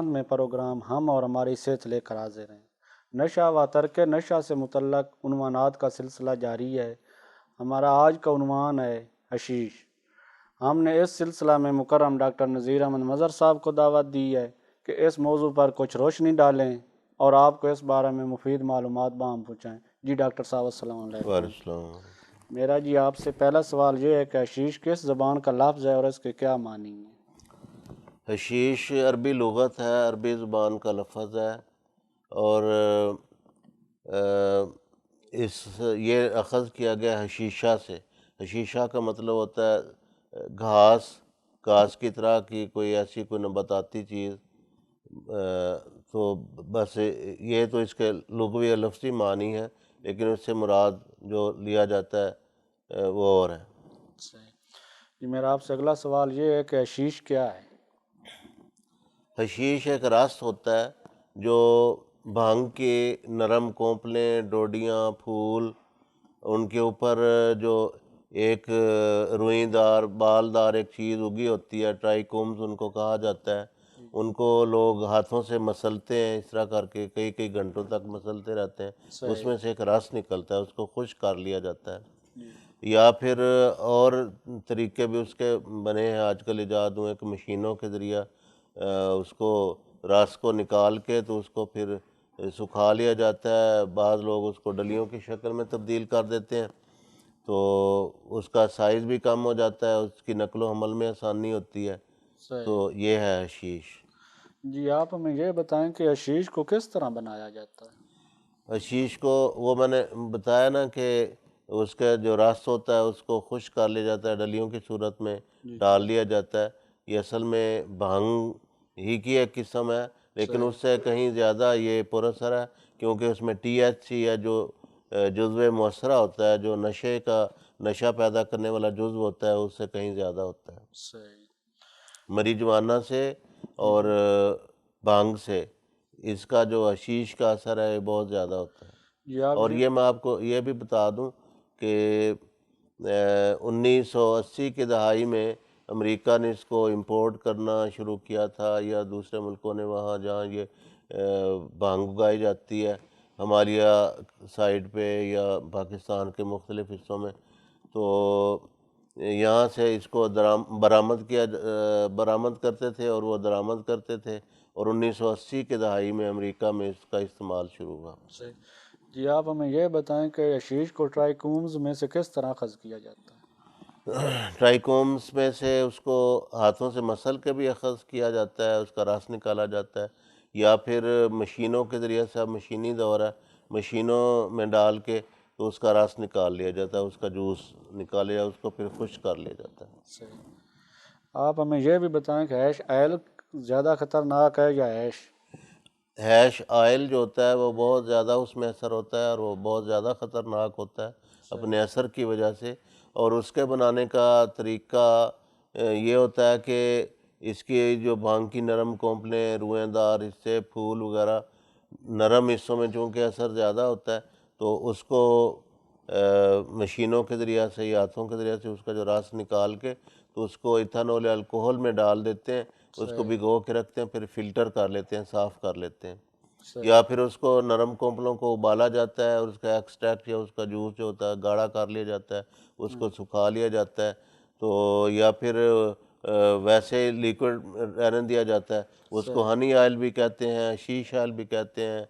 میں پروگرام ہم اور ہماری صحت لے کر حاضر ہیں۔ نشہ و ترک نشہ سے متعلق عنوانات کا سلسلہ جاری ہے۔ ہمارا آج کا عنوان ہے حشیش۔ ہم نے اس سلسلہ میں مکرم ڈاکٹر نذیر احمد مظہر صاحب کو دعوت دی ہے کہ اس موضوع پر کچھ روشنی ڈالیں اور آپ کو اس بارے میں مفید معلومات بہم پہنچائیں۔ جی ڈاکٹر صاحب السلام علیکم۔ السلام۔ میرا جی آپ سے پہلا سوال یہ ہے کہ حشیش کس زبان کا لفظ ہے اور اس کے کیا معنی ہیں؟ حشیش عربی لغت ہے، عربی زبان کا لفظ ہے، اور یہ اخذ کیا گیا حشیشہ سے۔ حشیشہ کا مطلب ہوتا ہے گھاس کی طرح کی کوئی ایسی کوئی نباتاتی چیز۔ تو بس یہ تو اس کے لغوی لفظی معنی ہے، لیکن اس سے مراد جو لیا جاتا ہے وہ اور ہے۔ جی میرا آپ سے اگلا سوال یہ ہے کہ حشیش کیا ہے؟ حشیش ایک رس ہوتا ہے جو بھانگ کے نرم کونپلیں، ڈوڈیاں، پھول، ان کے اوپر جو ایک روئی دار بالدار ایک چیز اگی ہوتی ہے، ٹرائیکومز ان کو کہا جاتا ہے، ان کو لوگ ہاتھوں سے مسلتے ہیں، اس طرح کر کے کئی کئی گھنٹوں تک مسلتے رہتے ہیں، اس میں سے ایک رس نکلتا ہے، اس کو خشک کر لیا جاتا ہے۔ یا پھر اور طریقے بھی اس کے بنے ہیں، آج کل ایجاد ہوئے کہ مشینوں کے ذریعہ اس کو رس کو نکال کے تو اس کو پھر سکھا لیا جاتا ہے، بعض لوگ اس کو ڈلیوں کی شکل میں تبدیل کر دیتے ہیں، تو اس کا سائز بھی کم ہو جاتا ہے، اس کی نقل و حمل میں آسانی ہوتی ہے۔ تو یہ ہے حشیش۔ جی آپ ہمیں یہ بتائیں کہ حشیش کو کس طرح بنایا جاتا ہے؟ حشیش کو وہ میں نے بتایا نا کہ اس کا جو رس ہوتا ہے اس کو خشک کر لیا جاتا ہے، ڈلیوں کی صورت میں ڈال لیا جاتا ہے۔ یہ اصل میں بھانگ ہی کی ایک قسم ہے، لیکن اس سے کہیں زیادہ یہ پر اثر ہے، کیونکہ اس میں ٹی ایچ سی یا جو جزو مؤثرہ ہوتا ہے، جو نشہ پیدا کرنے والا جزو ہوتا ہے، اس سے کہیں زیادہ ہوتا ہے۔ مریجوانا سے اور بھانگ سے اس کا جو حشیش کا اثر ہے بہت زیادہ ہوتا ہے۔ اور یہ میں آپ کو یہ بھی بتا دوں کہ 1980 کی دہائی میں امریکہ نے اس کو امپورٹ کرنا شروع کیا تھا، یا دوسرے ملکوں نے، وہاں جہاں یہ بھانگ اگائی جاتی ہے، ہمالیہ سائڈ پہ یا پاکستان کے مختلف حصوں میں، تو یہاں سے اس کو برآمد کرتے تھے، اور وہ درآمد کرتے تھے، اور 1980 کے دہائی میں امریکہ میں اس کا استعمال شروع ہوا۔ جی آپ ہمیں یہ بتائیں کہ حشیش کو ٹرائیکومز میں سے کس طرح اخذ کیا جاتا ہے؟ ٹرائیکومز میں سے اس کو ہاتھوں سے مسل کے بھی اخذ کیا جاتا ہے، اس کا رس نکالا جاتا ہے، یا پھر مشینوں کے ذریعے سے، اب مشینی دور ہے، مشینوں میں ڈال کے تو اس کا رس نکال لیا جاتا ہے، اس کا جوس نکال لیا، اس کو پھر خشک کر لیا جاتا ہے۔ آپ ہمیں یہ بھی بتائیں کہ ہیش آئل زیادہ خطرناک ہے یا ہیش آئل جو ہوتا ہے وہ بہت زیادہ اس میں اثر ہوتا ہے، اور وہ بہت زیادہ خطرناک ہوتا ہے اپنے اثر کی وجہ سے، اور اس کے بنانے کا طریقہ یہ ہوتا ہے کہ اس کی جو بھانگ کی نرم کونپلیں، روئیں دار حصے، پھول وغیرہ نرم حصوں میں چونکہ اثر زیادہ ہوتا ہے، تو اس کو مشینوں کے ذریعہ سے یا ہاتھوں کے ذریعہ سے اس کا جو رس نکال کے تو اس کو ایتھنول یا الکوہل میں ڈال دیتے ہیں، اس کو بھگو کے رکھتے ہیں، پھر فلٹر کر لیتے ہیں، صاف کر لیتے ہیں، یا پھر اس کو نرم کونپلوں کو ابالا جاتا ہے، اور اس کا ایکسٹریکٹ یا اس کا جوس جو ہوتا ہے گاڑھا کر لیا جاتا ہے، اس کو سکھا لیا جاتا ہے، تو یا پھر ویسے لیکوڈ رہنے دیا جاتا ہے، اس کو ہنی آئل بھی کہتے ہیں، شیش آئل بھی کہتے ہیں،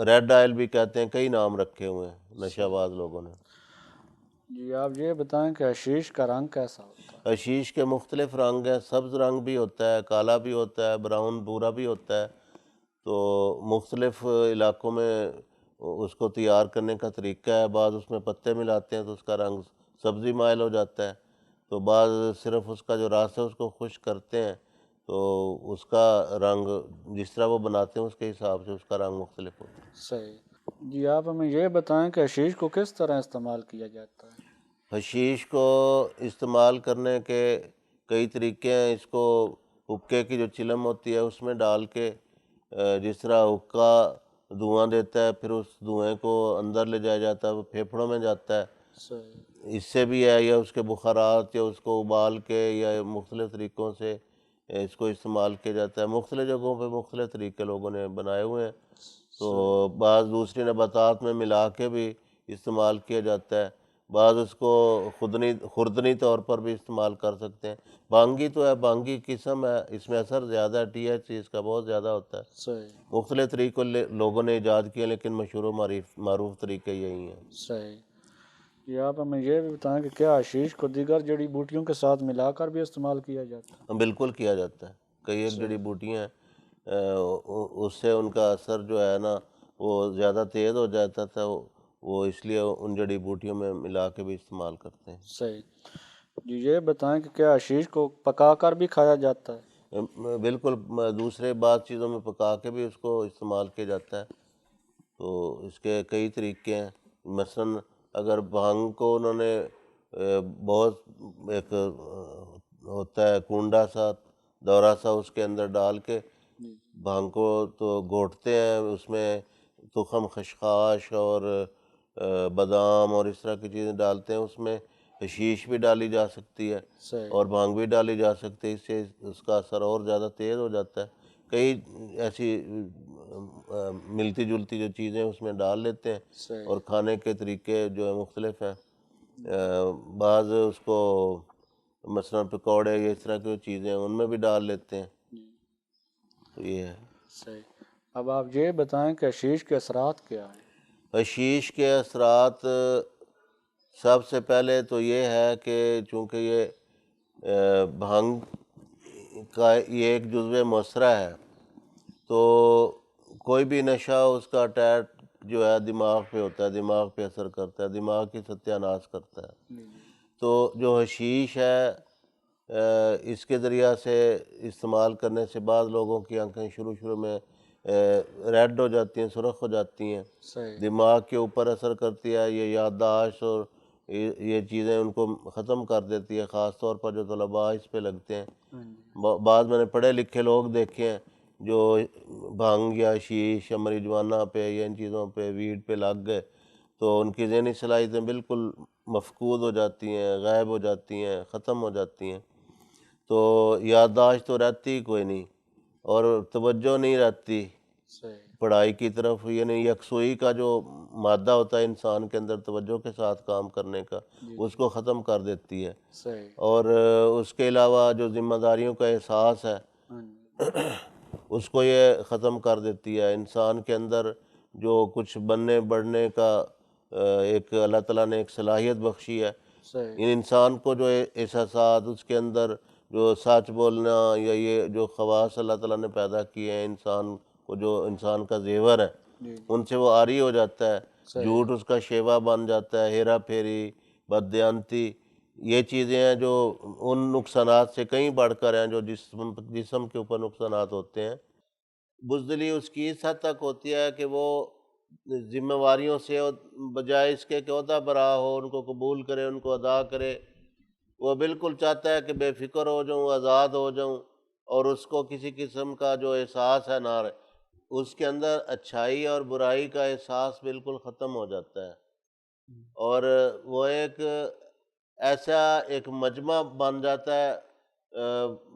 ریڈ آئل بھی کہتے ہیں، کئی نام رکھے ہوئے ہیں نشہ باز لوگوں نے۔ جی آپ یہ بتائیں کہ حشیش کا رنگ کیسا ہوتا ہے؟ حشیش کے مختلف رنگ ہیں، سبز رنگ بھی ہوتا ہے، کالا بھی ہوتا ہے، براؤن بھورا بھی ہوتا ہے، تو مختلف علاقوں میں اس کو تیار کرنے کا طریقہ ہے، بعض اس میں پتے ملاتے ہیں تو اس کا رنگ سبزی مائل ہو جاتا ہے، تو بعض صرف اس کا جو رس ہے اس کو خشک کرتے ہیں، تو اس کا رنگ جس طرح وہ بناتے ہیں اس کے حساب سے اس کا رنگ مختلف ہوتا ہے۔ صحیح۔ جی آپ ہمیں یہ بتائیں کہ حشیش کو کس طرح استعمال کیا جاتا ہے؟ حشیش کو استعمال کرنے کے کئی طریقے ہیں، اس کو حکے کی جو چلم ہوتی ہے اس میں ڈال کے، جس طرح حکا دھواں دیتا ہے، پھر اس دھوئیں کو اندر لے جایا جاتا ہے، وہ پھیپھڑوں میں جاتا ہے، اس سے بھی ہے، یا اس کے بخارات، یا اس کو ابال کے، یا مختلف طریقوں سے اس کو استعمال کیا جاتا ہے۔ مختلف جگہوں پہ مختلف طریقے لوگوں نے بنائے ہوئے ہیں، تو بعض دوسری نباتات میں ملا کے بھی استعمال کیا جاتا ہے، بعض اس کو خوردنی طور پر بھی استعمال کر سکتے ہیں۔ بھانگی تو ہے، بھانگی قسم ہے، اس میں اثر زیادہ ہے، ٹی ایچ اس کا بہت زیادہ ہوتا ہے۔ صحیح مختلف طریقوں لوگوں نے ایجاد کیے، لیکن مشہور و معروف طریقے یہی ہیں۔ صحیح جی، آپ ہمیں یہ بھی بتائیں کہ کیا حشیش کو دیگر جڑی بوٹیوں کے ساتھ ملا کر بھی استعمال کیا جاتا ہے؟ بالکل کیا جاتا ہے، کئی ایک جڑی بوٹیاں ہیں، اس سے ان کا اثر جو ہے نا وہ زیادہ تیز ہو جاتا تھا، وہ اس لیے ان جڑی بوٹیوں میں ملا کے بھی استعمال کرتے ہیں۔ صحیح جی، یہ بتائیں کہ کیا حشیش کو پکا کر بھی کھایا جاتا ہے؟ بالکل، دوسرے بعض چیزوں میں پکا کے بھی اس کو استعمال کیا جاتا ہے، تو اس کے کئی طریقے ہیں۔ مثلاً اگر بھانگ کو انہوں نے بہت ایک ہوتا ہے کنڈا سا دورہ سا، اس کے اندر ڈال کے بھانگ کو تو گھوٹتے ہیں، اس میں تخم خشخاش اور بادام اور اس طرح کی چیزیں ڈالتے ہیں، اس میں حشیش بھی ڈالی جا سکتی ہے صحیح اور بھانگ بھی ڈالی جا سکتی ہے، اس سے اس کا اثر اور زیادہ تیز ہو جاتا ہے۔ کئی ایسی ملتی جلتی جو چیزیں اس میں ڈال لیتے ہیں، صحیح اور کھانے کے طریقے جو ہیں مختلف ہیں۔ بعض اس کو مثلا پکوڑے یا اس طرح کی چیزیں ان میں بھی ڈال لیتے ہیں، تو یہ ہے۔ صحیح، اب آپ یہ بتائیں کہ حشیش کے اثرات کیا ہیں؟ حشیش کے اثرات سب سے پہلے تو یہ ہے کہ چونکہ یہ بھانگ کا یہ ایک جزو مؤثرہ ہے، تو کوئی بھی نشہ اس کا اٹیک جو ہے دماغ پہ ہوتا ہے، دماغ پہ اثر کرتا ہے، دماغ کی ستیہ ناش کرتا ہے۔ تو جو حشیش ہے اس کے ذریعہ سے استعمال کرنے سے بعض لوگوں کی آنکھیں شروع میں ریڈ ہو جاتی ہیں، سرخ ہو جاتی ہیں، صحیح دماغ کے اوپر اثر کرتی ہے، یہ یادداشت اور یہ چیزیں ان کو ختم کر دیتی ہے، خاص طور پر جو طلباء اس پہ لگتے ہیں۔ بعض میں نے پڑھے لکھے لوگ دیکھے ہیں جو بھانگ یا حشیش یا مریجوانہ پہ یا ان چیزوں پہ ویڈ پہ لگ گئے، تو ان کی ذہنی صلاحیتیں بالکل مفقود ہو جاتی ہیں، غائب ہو جاتی ہیں، ختم ہو جاتی ہیں، تو یادداشت تو رہتی کوئی نہیں، اور توجہ نہیں رہتی صحیح پڑھائی کی طرف، یعنی یکسوئی کا جو مادہ ہوتا ہے انسان کے اندر توجہ کے ساتھ کام کرنے کا، اس کو ختم کر دیتی ہے۔ صحیح اور اس کے علاوہ جو ذمہ داریوں کا احساس ہے اس کو یہ ختم کر دیتی ہے۔ انسان کے اندر جو کچھ بننے بڑھنے کا ایک اللہ تعالیٰ نے ایک صلاحیت بخشی ہے، صحیح ان انسان کو جو احساسات اس کے اندر جو سچ بولنا یا یہ جو خواص اللہ تعالیٰ نے پیدا کیے ہیں انسان کو، جو انسان کا زیور ہے، ان سے وہ عاری ہو جاتا ہے، جھوٹ اس کا شیوا بن جاتا ہے، ہیرا پھیری، بددیانتی، یہ چیزیں ہیں جو ان نقصانات سے کہیں بڑھ کر ہیں جو جسم کے اوپر نقصانات ہوتے ہیں۔ بزدلی اس کی اس حد تک ہوتی ہے کہ وہ ذمہ واریوں سے بجائے اس کے کہ عہدہ برا ہو، ان کو قبول کرے، ان کو ادا کرے، وہ بالکل چاہتا ہے کہ بے فکر ہو جاؤں، آزاد ہو جاؤں، اور اس کو کسی قسم کا جو احساس ہے نہ رہے، اس کے اندر اچھائی اور برائی کا احساس بالکل ختم ہو جاتا ہے، اور وہ ایک ایسا ایک مجمع بن جاتا ہے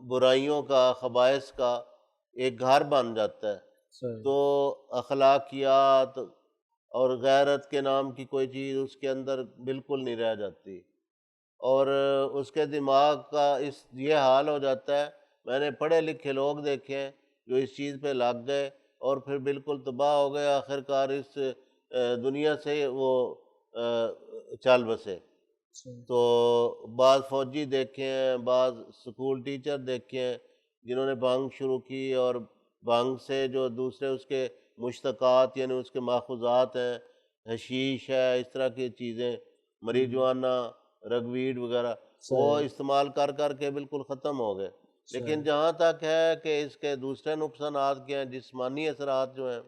برائیوں کا، خبائث کا ایک گھر بن جاتا ہے۔ تو اخلاقیات اور غیرت کے نام کی کوئی چیز اس کے اندر بالکل نہیں رہ جاتی، اور اس کے دماغ کا یہ حال ہو جاتا ہے۔ میں نے پڑھے لکھے لوگ دیکھے ہیں جو اس چیز پہ لگ گئے اور پھر بالکل تباہ ہو گئے، آخر کار اس دنیا سے وہ چل بسے۔ تو بعض فوجی دیکھے ہیں، بعض سکول ٹیچر دیکھے ہیں جنہوں نے بھانگ شروع کی، اور بھانگ سے جو دوسرے اس کے مشتقات یعنی اس کے ماخوذات ہیں، حشیش ہے، اس طرح کی چیزیں، مریجوانہ، رگویڈ وغیرہ، وہ استعمال کر کر کے بالکل ختم ہو گئے۔ لیکن جہاں تک ہے کہ اس کے دوسرے نقصانات کیا ہیں، جسمانی اثرات جو ہیں،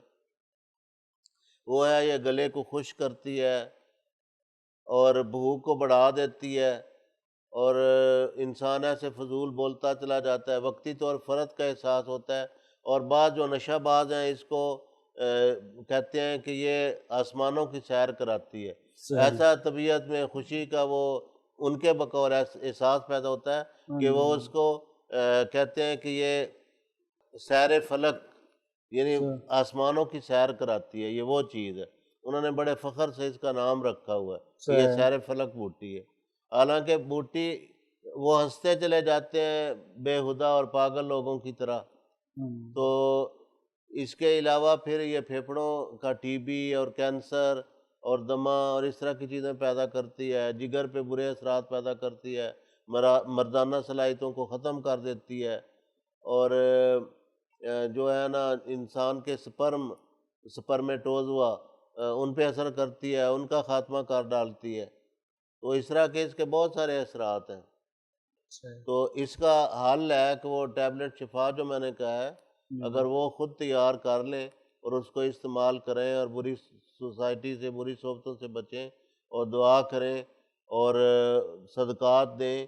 وہ ہے یہ گلے کو خشک کرتی ہے اور بھوک کو بڑھا دیتی ہے، اور انسان ایسے فضول بولتا چلا جاتا ہے، وقتی طور فرد کا احساس ہوتا ہے، اور بعض جو نشہ باز ہیں اس کو کہتے ہیں کہ یہ آسمانوں کی سیر کراتی ہے، ایسا طبیعت میں خوشی کا وہ ان کے بقول احساس پیدا ہوتا ہے کہ وہ اس کو کہتے ہیں کہ یہ سیر فلک یعنی اچھا آسمانوں کی سیر کراتی ہے، یہ وہ چیز ہے۔ انہوں نے بڑے فخر سے اس کا نام رکھا ہوا ہے کہ یہ اچھا سیر فلک بوٹی ہے۔ حالانکہ بوٹی وہ ہنستے چلے جاتے ہیں بےہدہ اور پاگل لوگوں کی طرح، تو اس کے علاوہ پھر یہ پھیپھڑوں کا ٹی بی اور کینسر اور دمہ اور اس طرح کی چیزیں پیدا کرتی ہے، جگر پہ برے اثرات پیدا کرتی ہے، مردانہ صلاحیتوں کو ختم کر دیتی ہے، اور جو ہے نا انسان کے سپرمیٹوزوا ان پہ اثر کرتی ہے، ان کا خاتمہ کر ڈالتی ہے۔ تو اس طرح کے اس کے بہت سارے اثرات ہیں۔ تو اس کا حل ہے کہ وہ ٹیبلٹ شفا جو میں نے کہا ہے، اگر وہ خود تیار کر لیں اور اس کو استعمال کریں اور بری سوسائٹی سے، بری صحبتوں سے بچیں اور دعا کریں اور صدقات دیں۔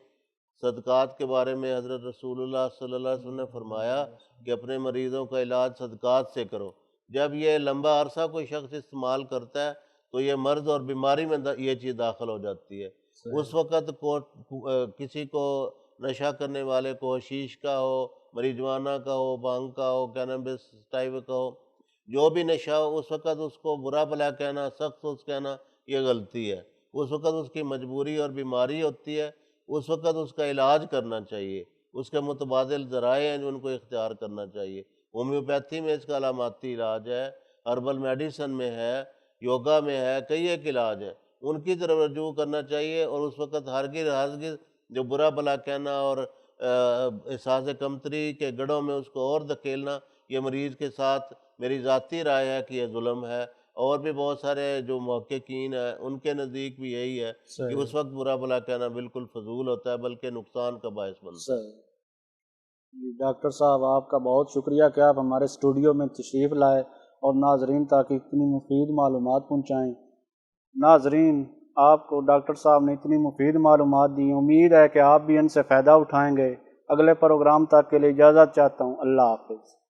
صدقات کے بارے میں حضرت رسول اللہ صلی اللہ علیہ وسلم نے فرمایا کہ اپنے مریضوں کا علاج صدقات سے کرو۔ جب یہ لمبا عرصہ کوئی شخص استعمال کرتا ہے تو یہ مرض اور بیماری میں یہ چیز داخل ہو جاتی ہے۔ اس وقت کسی کو نشہ کرنے والے کو حشیش کا ہو، مریجوانہ کا ہو، بھانگ کا ہو، کینابس ٹائپ کا ہو، جو بھی نشہ ہو، اس وقت اس کو برا بھلا کہنا، سخت سوچ کہنا یہ غلطی ہے۔ اس وقت اس کی مجبوری اور بیماری ہوتی ہے، اس وقت اس کا علاج کرنا چاہیے، اس کے متبادل ذرائع ہیں جو ان کو اختیار کرنا چاہیے۔ ہومیوپیتھی میں اس کا علاماتی علاج ہے، ہربل میڈیسن میں ہے، یوگا میں ہے، کئی ایک علاج ہے، ان کی طرف رجوع کرنا چاہیے۔ اور اس وقت ہرگز جو برا بھلا کہنا اور احساس کمتری کے گڑھوں میں اس کو اور دھکیلنا، یہ مریض کے ساتھ میری ذاتی رائے ہے کہ یہ ظلم ہے۔ اور بھی بہت سارے جو محققین ہیں ان کے نزدیک بھی یہی ہے کہ اس وقت برا بھلا کہنا بالکل فضول ہوتا ہے، بلکہ نقصان کا باعث بنتا ہے۔ جی ڈاکٹر صاحب، آپ کا بہت شکریہ کہ آپ ہمارے اسٹوڈیو میں تشریف لائے اور ناظرین تک اتنی مفید معلومات پہنچائیں۔ ناظرین، آپ کو ڈاکٹر صاحب نے اتنی مفید معلومات دی، امید ہے کہ آپ بھی ان سے فائدہ اٹھائیں گے۔ اگلے پروگرام تک کے لیے اجازت چاہتا ہوں۔ اللہ حافظ۔